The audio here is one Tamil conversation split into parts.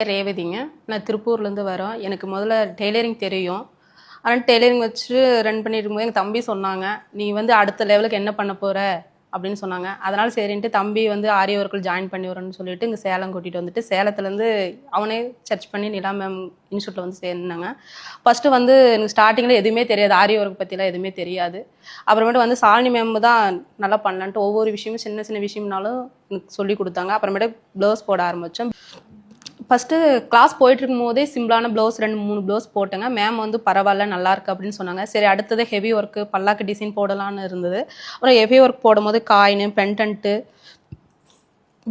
ரேவதிங்க. நான் திருப்பூர்லேருந்து வரோம். எனக்கு முதல்ல டெய்லரிங் தெரியும். ஆனால் டெய்லரிங் வச்சு ரன் பண்ணிட்டு இருக்கும்போது எங்கள் தம்பி சொன்னாங்க, நீ வந்து அடுத்த லெவலுக்கு என்ன பண்ண போகிற அப்படின்னு சொன்னாங்க. அதனால் சரின்ட்டு தம்பி வந்து ஆரி ஒர்க்கில் ஜாயின் பண்ணி வரேன்னு சொல்லிட்டு இங்கே சேலம் கூட்டிகிட்டு வந்துட்டு சேலத்துலேருந்து அவனே சர்ச் பண்ணி நிலா மேம் இன்ஸ்டியூட்டில் வந்து சேர்ந்தாங்க. ஃபஸ்ட்டு வந்து எனக்கு ஸ்டார்டிங்கில் எதுவுமே தெரியாது, ஆரி ஒர்க் பற்றிலாம் எதுவுமே தெரியாது. அப்புறமேட்டு வந்து சாலினி மேம் தான் நல்லா பண்ணலான்ட்டு ஒவ்வொரு விஷயமும் சின்ன சின்ன விஷயம்னாலும் எனக்கு சொல்லி கொடுத்தாங்க. அப்புறமேட்டு ப்ளவுஸ் போட ஆரம்பித்தேன். ஃபஸ்ட்டு கிளாஸ் போயிட்டுருக்கும் போதே சிம்பிளான ப்ளவுஸ் 2-3 ப்ளவுஸ் போட்டேங்க. மேம் வந்து பரவாயில்ல நல்லாயிருக்கு அப்படின்னு சொன்னாங்க. சரி அடுத்தது ஹெவி ஒர்க்கு பல்லாக்கு டிசைன் போடலான்னு இருந்தது. அப்புறம் ஹெவி ஒர்க் போடும்போது காயினு பெண்டன்ட்டு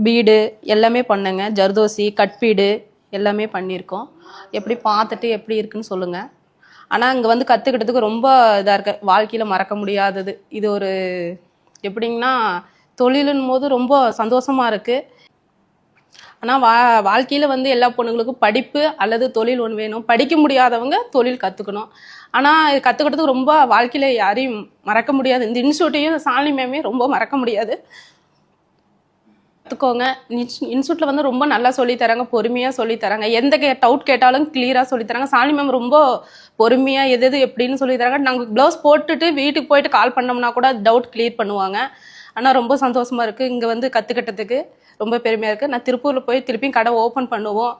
பீடு எல்லாமே பண்ணேங்க. ஜர்தோசி கட் பீடு எல்லாமே பண்ணியிருக்கோம். எப்படி பார்த்துட்டு எப்படி இருக்குன்னு சொல்லுங்கள். ஆனால் இங்கே வந்து கற்றுக்கிட்டதுக்கு ரொம்ப இதாக இருக்கு, வாழ்க்கையில் மறக்க முடியாதது. இது ஒரு எப்படிங்கன்னா தொழிலுன்னும் போது ரொம்ப சந்தோஷமாக இருக்குது. ஆனால் வாழ்க்கையில் வந்து எல்லா பொண்ணுங்களுக்கும் படிப்பு அல்லது தொழில் ஒன்று வேணும். படிக்க முடியாதவங்க தொழில் கற்றுக்கணும். ஆனால் இது கற்றுக்கிட்டதுக்கு ரொம்ப வாழ்க்கையில் யாரையும் மறக்க முடியாது. இந்த இன்ஸ்டியூட்டையும் சாலினி மேமே ரொம்ப மறக்க முடியாது. கற்றுக்கோங்க. இன்ஸ்டியூட்டில் வந்து ரொம்ப நல்லா சொல்லித்தராங்க, பொறுமையாக சொல்லித்தராங்க. எந்த டவுட் கேட்டாலும் கிளியராக சொல்லித்தராங்க. சாலினி மேம் ரொம்ப பொறுமையாக எது எது எப்படின்னு சொல்லித்தராங்க. நாங்கள் ப்ளவுஸ் போட்டுட்டு வீட்டுக்கு போயிட்டு கால் பண்ணோம்னா கூட டவுட் கிளியர் பண்ணுவாங்க. ஆனால் ரொம்ப சந்தோஷமாக இருக்குது இங்கே வந்து கற்றுக்கிட்டதுக்கு. ரொம்ப பெருமையாக இருக்குது. நான் திருப்பூரில் போய் திருப்பியும் கடை ஓப்பன் பண்ணுவோம்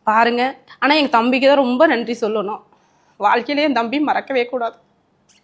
பாருங்கள். ஆனால் எங்கள் தம்பிக்கு தான் ரொம்ப நன்றி சொல்லணும். வாழ்க்கையிலே என் தம்பி மறக்கவே கூடாது.